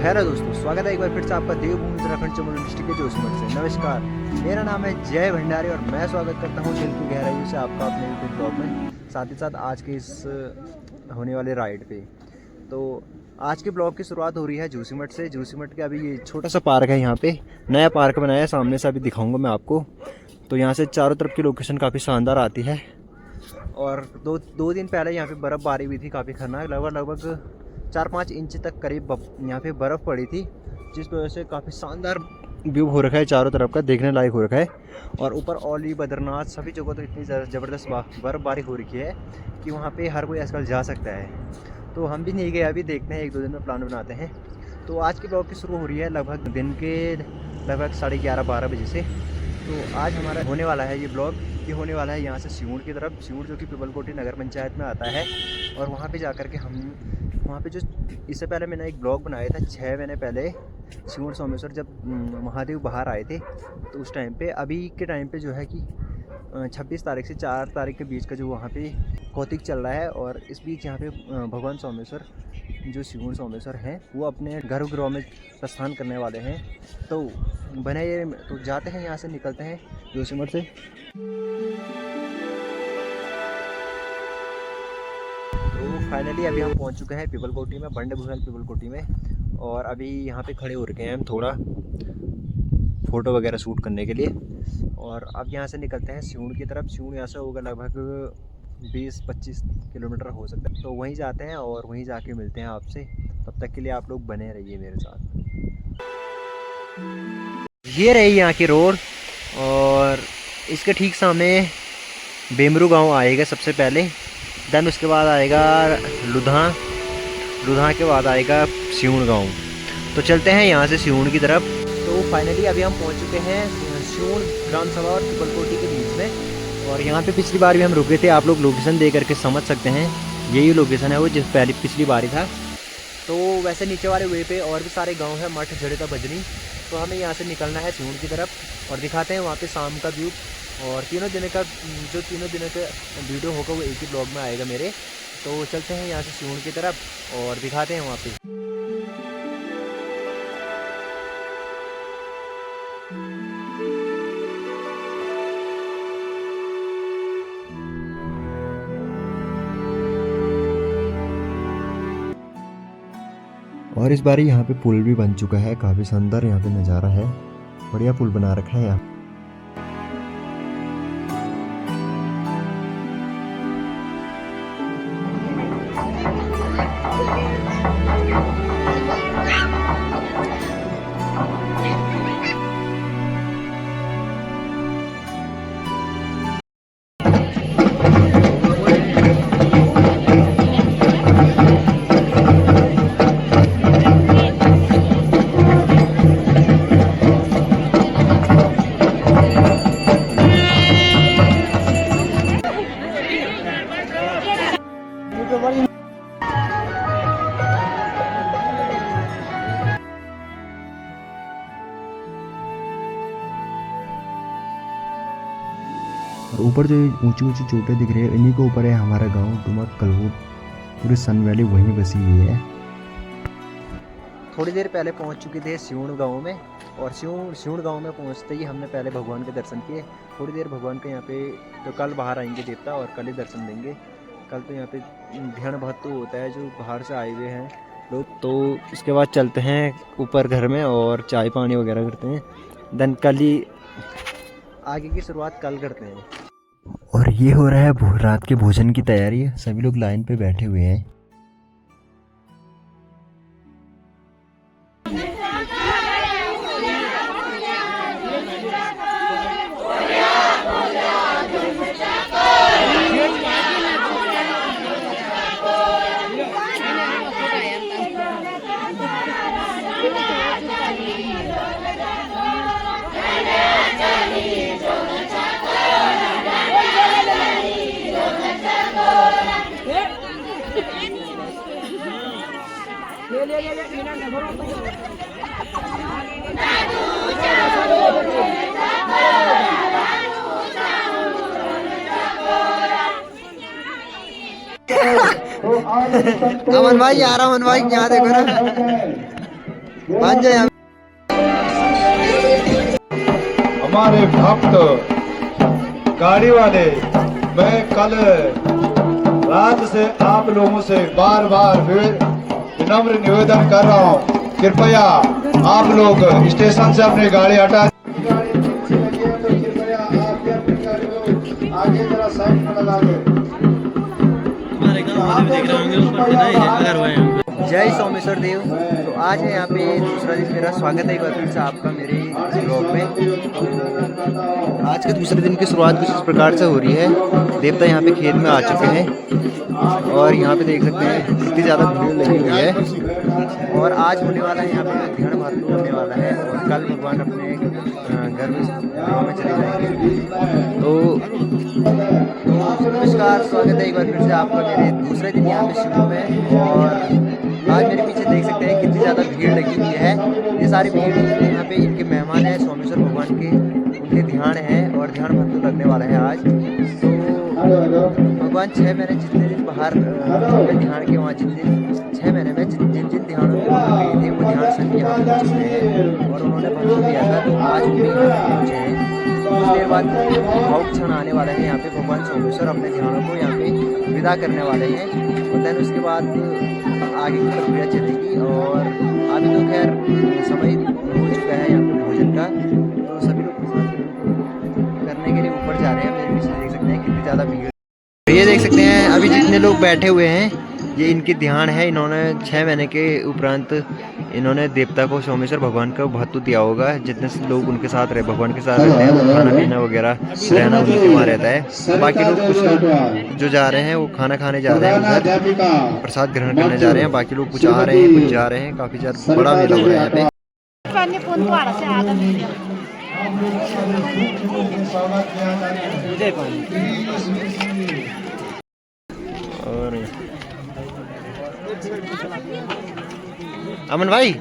Hello दोस्तों, स्वागत है एक बार फिर से आपका देवभूमि उत्तराखंड चमोली डिस्ट्रिक्ट के जोशीमठ से। नमस्कार, मेरा नाम है जय भंडारी और मैं स्वागत करता हूँ दिल की गहराइयों से आपका अपने यूट्यूब ब्लॉग में, साथ ही साथ आज के इस होने वाले राइड पे। तो आज के ब्लॉग की शुरुआत हो रही है जोशीमठ से। जोशीमठ के अभी ये छोटा सा पार्क है, यहाँ पे नया पार्क बनाया है, सामने से अभी दिखाऊँगा मैं आपको। तो यहाँ से चारों तरफ की लोकेशन काफ़ी शानदार आती है। और दो दिन पहले यहाँ पे बर्फ़बारी हुई थी, काफ़ी खतरनाक, लगभग 4-5 इंच तक करीब यहाँ पे बर्फ़ पड़ी थी, जिस वजह से काफ़ी शानदार व्यू हो रखा है, चारों तरफ का देखने लायक हो रखा है। और ऊपर औली, बद्रीनाथ, सभी जगह तो इतनी ज़बरदस्त बर्फ़बारी हो रखी है कि वहाँ पे हर कोई आजकल जा सकता है। तो हम भी नहीं गए, अभी देखते हैं, 1-2 दिन में प्लान बनाते हैं। तो आज की ब्लॉग की शुरू हो रही है लगभग दिन के 11:30-12 बजे से। तो आज हमारा होने वाला है ये ब्लॉग, ये होने वाला है यहाँ से सियूड़ की तरफ, सियूड़ जो कि पिपलकोटी नगर पंचायत में आता है। और वहाँ पे जाकर के हम वहाँ पे जो इससे पहले मैंने एक ब्लॉग बनाया था 6 महीने पहले, सियूड़ सोमेश्वर, जब महादेव बाहर आए थे, तो उस टाइम पे। अभी के टाइम पे जो है कि 26 तारीख से 4 तारीख के बीच का जो वहाँ पे कौतिक चल रहा है, और इस बीच यहाँ पे भगवान सोमेश्वर जो सियूड़ सोमेश्वर हैं वो अपने गर्भगृह में प्रस्थान करने वाले हैं। तो बने ये, तो जाते हैं यहाँ से, निकलते हैं जोशीमठ से। तो फाइनली अभी हम पहुँच चुके हैं पिपलकोटी में, बंडे भूसल पिपलकोटी में। और अभी यहाँ पे खड़े हो रखे हैं हम थोड़ा फ़ोटो वगैरह शूट करने के लिए। और अब यहाँ से निकलते हैं सियूड़ की तरफ। सियूड़ यहाँ से होगा लगभग 20-25 किलोमीटर हो सकता है। तो वहीं जाते हैं और वहीं जाके मिलते हैं आपसे। तब तक के लिए आप लोग बने रहिए मेरे साथ। ये रही यहाँ की रोड, और इसके ठीक सामने बेमरू गांव आएगा सबसे पहले, देन उसके बाद आएगा लुधा, लुधा के बाद आएगा सियूड़ गांव। तो चलते हैं यहाँ से सियूड़ की तरफ। तो फाइनली अभी हम पहुँच चुके हैं सियूड़ ग्राम सभा और पिपलकोटी के बीच में। और यहाँ पे पिछली बार भी हम रुके थे, आप लोग लोकेशन दे करके समझ सकते हैं, यही लोकेशन है वो जिस पिछली बार ही था। तो वैसे नीचे वाले वे पे और भी सारे गांव हैं, मठ, झड़ेता, बजनी। तो हमें यहाँ से निकलना है सियूड़ की तरफ और दिखाते हैं वहाँ पे शाम का व्यू। और तीनों दिनों का वीडियो होगा वो एक ही ब्लॉग में आएगा मेरे। तो चलते हैं यहाँ से सियूड़ की तरफ और दिखाते हैं वहाँ पे। और इस बार यहाँ पे पुल भी बन चुका है, काफ़ी शानदार यहाँ पे नज़ारा है, बढ़िया पुल बना रखा है यहाँ। और ऊपर जो ऊंची ऊंची चोटें दिख रही है, इन्हीं के ऊपर है हमारा गांव डुमक कलहूट, पूरी सन वैली वहीं बसी हुई है। थोड़ी देर पहले पहुंच चुके थे सियूड़ गांव में, और सियूड़ गांव में पहुंचते ही हमने पहले भगवान के दर्शन किए। थोड़ी देर भगवान के यहाँ पे, तो कल बाहर आएंगे देवता और कल ही दर्शन देंगे। कल तो यहाँ पे ध्यान बहुत तो होता है जो बाहर से आए हुए हैं लोग। तो इसके बाद चलते हैं ऊपर घर में और चाय पानी वगैरह करते हैं, देन कल ही आगे की शुरुआत कल करते हैं। और ये हो रहा है रात के भोजन की तैयारी, सभी लोग लाइन पे बैठे हुए हैं। अमन भाई आ रहा, अमन भाई यहाँ देखो ना। मान जाए हमारे भक्त गाड़ी वाले, मैं कल रात से आप लोगों से बार बार विनम्र निवेदन कर रहा हूँ, कृपया आप लोग स्टेशन से अपनी गाड़ी हटा, गाड़ी पीछे लगी है तो कृपया आप भी अपनी गाड़ी को आगे जरा साइड में लगा दो। जय सोमेश्वर देव। तो आज है यहाँ पे दूसरा दिन, मेरा स्वागत है एक बार फिर से आपका मेरे ब्लॉग में। आज के दूसरे दिन की शुरुआत कुछ इस प्रकार से हो रही है। देवता यहाँ पे खेत में आ चुके हैं और यहाँ पे देख सकते हैं कितनी ज़्यादा भीड़ लगी हुई है। और आज होने वाला है यहाँ पे ध्यान भातु होने वाला है और कल भगवान अपने घर में गाँव में चले जाएंगे। तो नमस्कार, स्वागत है एक बार फिर से आपका मेरे दूसरे दिन यहाँ पे शुरू में। और आज मेरे पीछे देख सकते हैं कितनी ज़्यादा भीड़ लगी हुई है। ये सारी भीड़ यहाँ पे इनके मेहमान हैं सोमेश्वर भगवान के, उनके ध्यान है और ध्यान भातु लगने वाला है आज। तो भगवान 6 महीने जितने दिन बाहर ध्यान के, वहाँ जिन दिन 6 महीने में जिन जिन ध्यानों के गए थे वो ध्यान सभी यहाँ पे पहुँच गए हैं और उन्होंने भातु दिया था। तो आज भी यहाँ पे पहुँचे हैं। कुछ देर बाद भावुक क्षण आने वाले हैं। यहाँ पे भगवान सोमेश्वर अपने ध्यानों को यहाँ पे विदा करने वाले हैं और देन उसके बाद आगे की प्रक्रिया चलेगी। और अभी तो खैर समय हो चुका है यहाँ पे भोजन का, तो सभी लोग करने के लिए ऊपर जा रहे हैं। मेरे पीछे देख सकते हैं कितनी ज़्यादा भीड़। ये देख सकते हैं अभी जितने लोग बैठे हुए हैं ये इनके ध्यान है। इन्होंने 6 महीने के उपरांत इन्होंने देवता को सोमेश्वर भगवान का भातु दिया होगा। जितने लोग उनके साथ रहे, भगवान के साथ रहते हैं, वो खाना पीना वगैरह रहना उनके वहाँ रहता है। बाकी लोग कुछ लोग जो जा रहे हैं वो खाना खाने जा रहे हैं, उधर प्रसाद ग्रहण करने जा रहे हैं। बाकी लोग कुछ आ रहे हैं कुछ जा रहे हैं। काफ़ी ज़्यादा बड़ा मेला हो रहा है यहाँ पे। और अमन भाई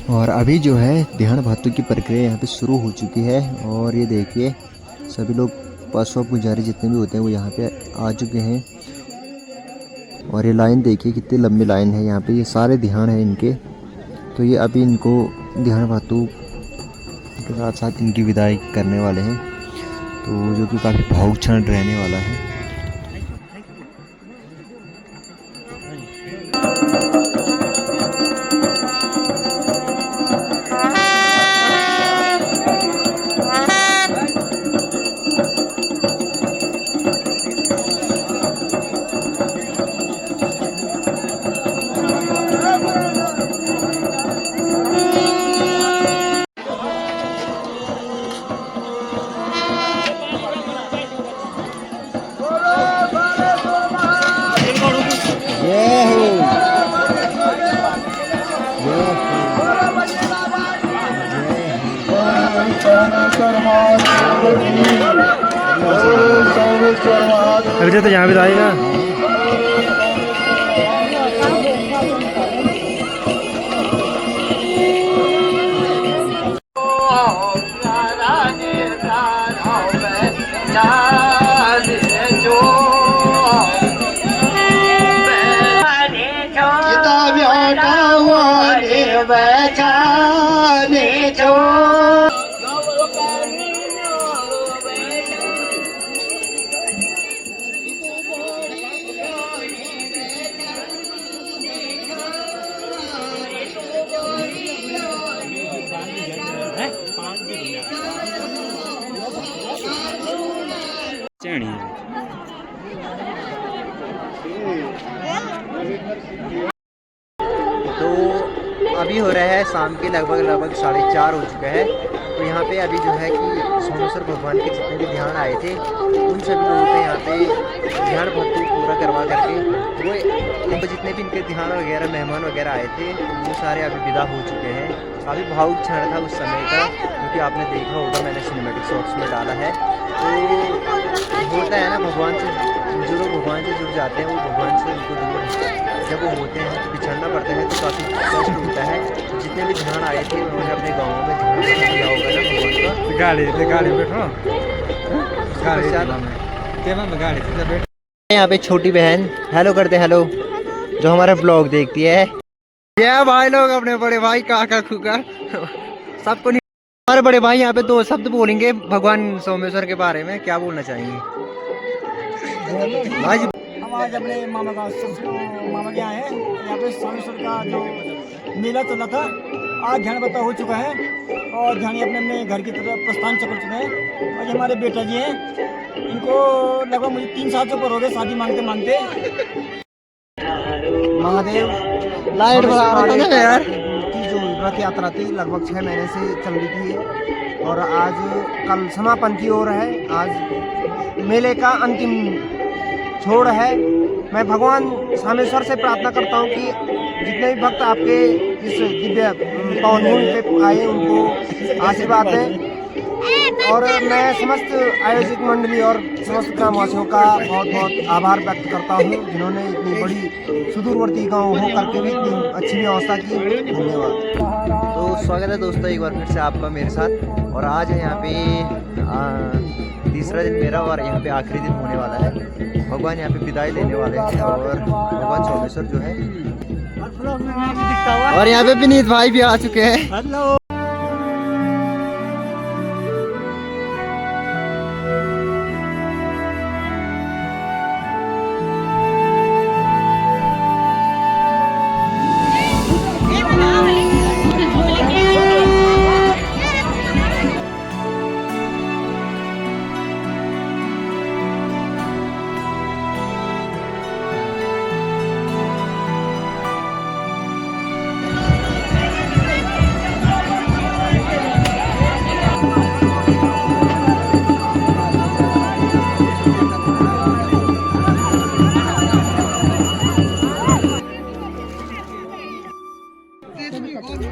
और अभी जो है ध्यान भातु की प्रक्रिया यहाँ पे शुरू हो चुकी है। और ये देखिए सभी लोग पासवा पुजारी जितने भी होते हैं वो यहाँ पे आ चुके हैं। और ये लाइन देखिए कितनी लंबी लाइन है यहाँ पे, ये सारे ध्यान है इनके। तो ये अभी इनको ध्यान भातु के साथ साथ इनकी विदाई करने वाले हैं, तो जो कि काफ़ी भावुक क्षण रहने वाला है। अभी तो यहाँ भी आएगा। तो अभी हो रहा है शाम के लगभग 4:30 हो चुका है। तो यहाँ पे अभी जो है कि सोमेश्वर भगवान के जितने भी ध्यान आए थे उन सभी लोगों को यहाँ पे ध्यान भातु पूरा करवा करके वो जितने भी इनके ध्यान वगैरह मेहमान वगैरह आए थे वो सारे अभी विदा हो चुके हैं। काफ़ी भावुक क्षण था उस समय का, क्योंकि आपने देखा होगा मैंने सिनेमैटिक शॉट्स में डाला है। तो होता है ना, भगवान से जो लोग भगवान से जुड़ जाते हैं वो भगवान से उनको दूर जब वो होते हैं तो बिछड़ना पड़ता है तो काफ़ी कष्ट होता है। जितने भी ध्यान आए थे उन्होंने अपने गाँव में ध्यान दिया होगा ना भगवान का। गाड़ी बैठो बैठ। यहाँ पे छोटी बहन हेलो करते, हेलो, जो हमारा ब्लॉग देखती है। ये भाई लोग अपने बड़े भाई काका खुका सबको नहीं। हमारे बड़े भाई यहाँ पे 2 शब्द बोलेंगे भगवान सोमेश्वर के बारे में, क्या बोलना चाहेंगे भाई जी? हम आज अपने मामा के यहाँ है। यहाँ पे सोमेश्वर का जो मेला चल रहा था, आज ध्यान बता हो चुका है और ध्यान अपने अपने घर की तरफ प्रस्थान चल चुके हैं। और जो हमारे बेटा जी हैं, इनको लगभग मुझे 3 साल से ऊपर हो गए शादी मांगते मांगते। महादेव लाइट बढ़ा रहा था ना यार। की जो रथ यात्रा थी लगभग 6 महीने से चल रही थी और आज कल समापन की ओर है। आज मेले का अंतिम छोड़ है। मैं भगवान सोमेश्वर से प्रार्थना करता हूँ कि जितने भी भक्त आपके इस दिव्य पावन भूमि पे आए उनको आशीर्वाद दें। और मैं समस्त आयोजक मंडली और समस्त ग्रामवासियों का बहुत बहुत आभार व्यक्त करता हूँ, जिन्होंने इतनी बड़ी सुदूरवर्ती गांव हो करके भी इतनी अच्छी व्यवस्था की। धन्यवाद। तो स्वागत है दोस्तों एक बार फिर से आपका मेरे साथ। और आज है यहाँ पे तीसरा दिन मेरा और यहाँ पे आखिरी दिन होने वाला है। भगवान यहाँ पे विदाई लेने वाले हैं और भगवान सोमेश्वर जो है, और यहाँ पे विनीत भाई भी आ चुके हैं।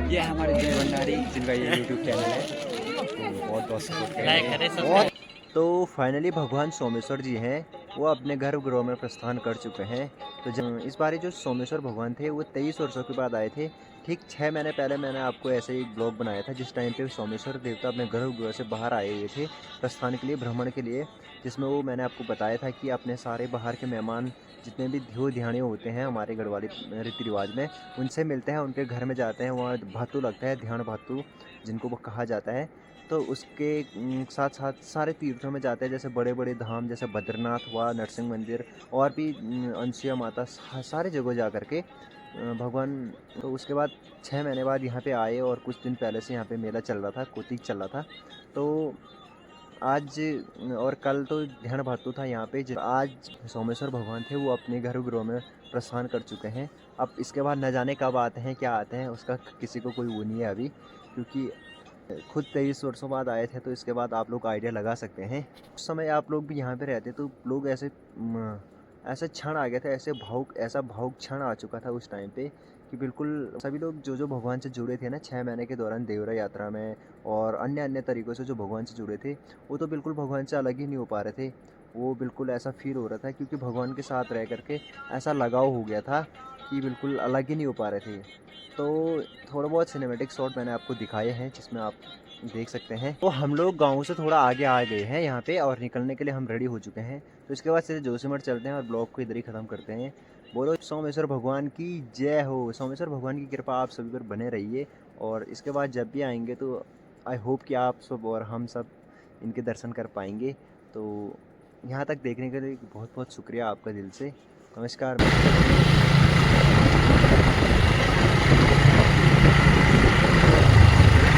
ये हमारे जय भंडारी जिनका ये यूट्यूब चैनल है, तो बहुत बहुत सपोर्ट। तो फाइनली भगवान सोमेश्वर जी हैं वो अपने घर गृह में प्रस्थान कर चुके हैं। तो जब इस बार जो सोमेश्वर भगवान थे वो 23 वर्षों के बाद आए थे। ठीक 6 महीने पहले मैंने आपको ऐसे ही एक ब्लॉग बनाया था जिस टाइम पे सोमेश्वर देवता अपने गृह से बाहर आए हुए थे प्रस्थान के लिए, भ्रमण के लिए, जिसमें वो मैंने आपको बताया था कि अपने सारे बाहर के मेहमान जितने भी ध्यो ध्यानी होते हैं हमारे गढ़वाली रीति रिवाज में, उनसे मिलते हैं, उनके घर में जाते हैं, वहाँ भातु लगता है, ध्यान भातु जिनको वो कहा जाता है। तो उसके साथ साथ सारे तीर्थों में जाते हैं, जैसे बड़े बड़े धाम जैसे बद्रीनाथ हुआ, नरसिंह मंदिर और भी अंशिया माता, सारे जगह जा कर के भगवान। तो उसके बाद 6 महीने बाद यहाँ पे आए और कुछ दिन पहले से यहाँ पे मेला चल रहा था, कोतिक चल रहा था। तो आज और कल तो ध्यान भातु था यहाँ पे। आज सोमेश्वर भगवान थे वो अपने घर गृह में प्रस्थान कर चुके हैं। अब इसके बाद न जाने कब आते हैं, क्या आते हैं, उसका किसी को कोई वो नहीं है अभी, क्योंकि खुद 23 वर्षों बाद आए थे। तो इसके बाद आप लोग आइडिया लगा सकते हैं। उस समय आप लोग भी यहाँ पे रहते तो लोग ऐसे क्षण आ गया था, ऐसा भावुक क्षण आ चुका था उस टाइम पे कि बिल्कुल सभी लोग जो भगवान से जुड़े थे ना 6 महीने के दौरान देवरा यात्रा में और अन्य तरीक़ों से जो भगवान से जुड़े थे, वो तो बिल्कुल भगवान से अलग ही नहीं हो पा रहे थे। वो बिल्कुल ऐसा फील हो रहा था क्योंकि भगवान के साथ रह करके ऐसा लगाव हो गया था कि बिल्कुल अलग ही नहीं हो पा रहे थे। तो थोड़ा बहुत सिनेमैटिक शॉट मैंने आपको दिखाए हैं जिसमें आप देख सकते हैं। तो हम लोग गाँव से थोड़ा आगे आ गए हैं यहाँ पे और निकलने के लिए हम रेडी हो चुके हैं। तो इसके बाद सीधे जोशीमठ चलते हैं और ब्लॉग को इधर ही ख़त्म करते हैं। बोलो सोमेश्वर भगवान की जय हो। सोमेश्वर भगवान की कृपा आप सभी पर बने रहिए। और इसके बाद जब भी आएंगे तो आई होप कि आप सब और हम सब इनके दर्शन कर पाएंगे। तो यहाँ तक देखने के लिए बहुत बहुत शुक्रिया आपका दिल से। नमस्कार।